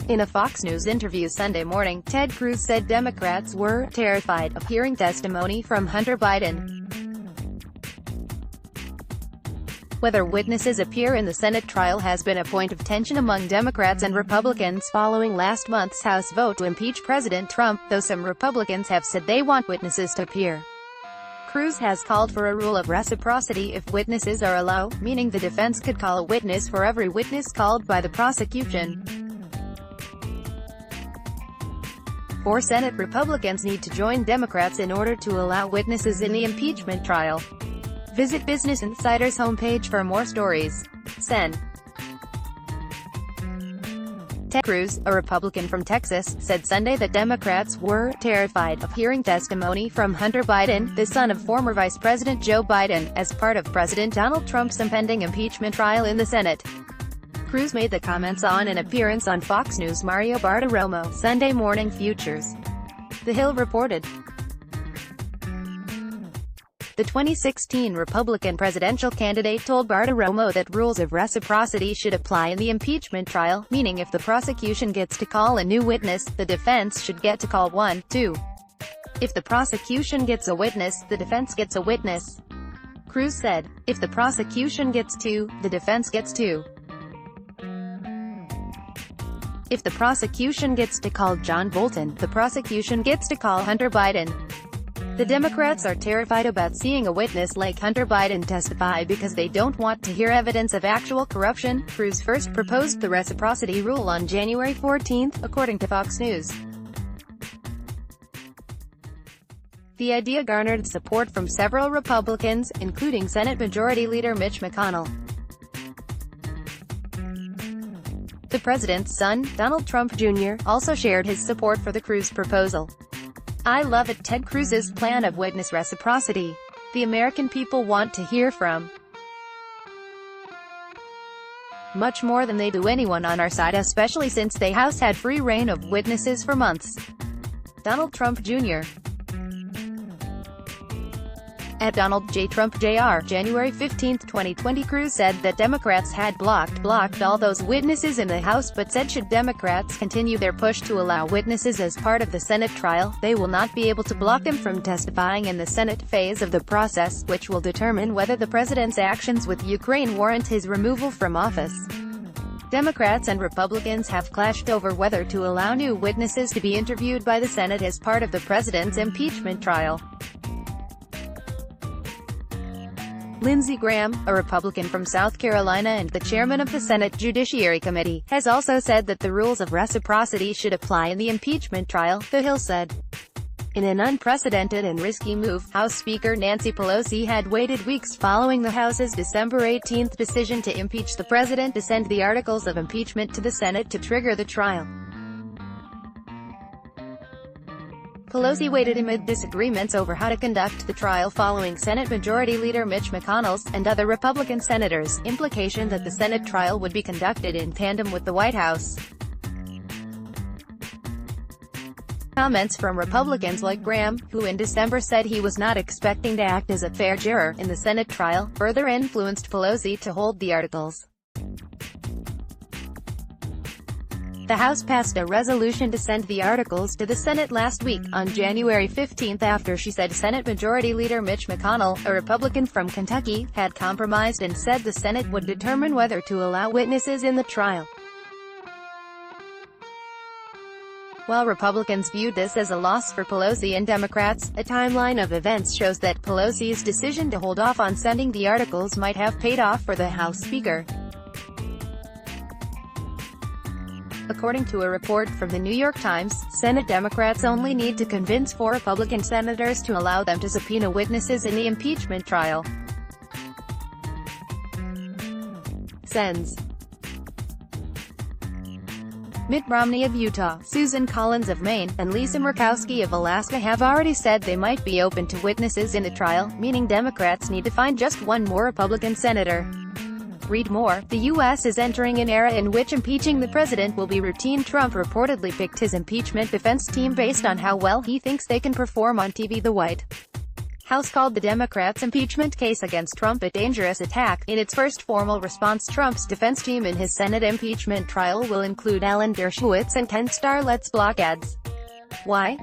In a Fox News interview Sunday morning, Ted Cruz said Democrats were terrified of hearing testimony from Hunter Biden. Whether witnesses appear in the Senate trial has been a point of tension among Democrats and Republicans following last month's House vote to impeach President Trump, though some Republicans have said they want witnesses to appear. Cruz has called for a rule of reciprocity if witnesses are allowed, meaning the defense could call a witness for every witness called by the prosecution. 4 Senate Republicans need to join Democrats in order to allow witnesses in the impeachment trial. Visit Business Insider's homepage for more stories. Sen. Ted Cruz, a Republican from Texas, said Sunday that Democrats were terrified of hearing testimony from Hunter Biden, the son of former Vice President Joe Biden, as part of President Donald Trump's impending impeachment trial in the Senate. Cruz made the comments on an appearance on Fox News' Mario Bartiromo Sunday Morning Futures. The Hill reported. The 2016 Republican presidential candidate told Bartiromo that rules of reciprocity should apply in the impeachment trial, meaning if the prosecution gets to call a new witness, the defense should get to call one, too. If the prosecution gets a witness, the defense gets a witness. Cruz said, if the prosecution gets 2, the defense gets 2. If the prosecution gets to call John Bolton, the prosecution gets to call Hunter Biden. The Democrats are terrified about seeing a witness like Hunter Biden testify because they don't want to hear evidence of actual corruption. Cruz first proposed the reciprocity rule on January 14, according to Fox News. The idea garnered support from several Republicans, including Senate Majority Leader Mitch McConnell. The president's son, Donald Trump Jr., also shared his support for the Cruz proposal. I love it. Ted Cruz's plan of witness reciprocity. The American people want to hear from much more than they do anyone on our side, especially since the House had free reign of witnesses for months. Donald Trump Jr. At Donald J. Trump Jr., January 15, 2020. Cruz said that Democrats had blocked all those witnesses in the House, but said should Democrats continue their push to allow witnesses as part of the Senate trial, they will not be able to block them from testifying in the Senate phase of the process, which will determine whether the president's actions with Ukraine warrant his removal from office. Democrats and Republicans have clashed over whether to allow new witnesses to be interviewed by the Senate as part of the president's impeachment trial. Lindsey Graham, a Republican from South Carolina and the chairman of the Senate Judiciary Committee, has also said that the rules of reciprocity should apply in the impeachment trial, The Hill said. In an unprecedented and risky move, House Speaker Nancy Pelosi had waited weeks following the House's December 18 decision to impeach the president to send the articles of impeachment to the Senate to trigger the trial. Pelosi waited amid disagreements over how to conduct the trial following Senate Majority Leader Mitch McConnell's, and other Republican senators, implication that the Senate trial would be conducted in tandem with the White House. Comments from Republicans like Graham, who in December said he was not expecting to act as a fair juror in the Senate trial, further influenced Pelosi to hold the articles. The House passed a resolution to send the articles to the Senate last week, on January 15, after she said Senate Majority Leader Mitch McConnell, a Republican from Kentucky, had compromised and said the Senate would determine whether to allow witnesses in the trial. While Republicans viewed this as a loss for Pelosi and Democrats, a timeline of events shows that Pelosi's decision to hold off on sending the articles might have paid off for the House Speaker. According to a report from the New York Times, Senate Democrats only need to convince 4 Republican senators to allow them to subpoena witnesses in the impeachment trial. Sends. Mitt Romney of Utah, Susan Collins of Maine, and Lisa Murkowski of Alaska have already said they might be open to witnesses in the trial, meaning Democrats need to find just 1 more Republican senator. Read more. The U.S. is entering an era in which impeaching the president will be routine. Trump reportedly picked his impeachment defense team based on how well he thinks they can perform on TV. The White House called the Democrats' impeachment case against Trump a dangerous attack. In its first formal response, Trump's defense team in his Senate impeachment trial will include Dershowitz and Starr. Let's block ads. Why?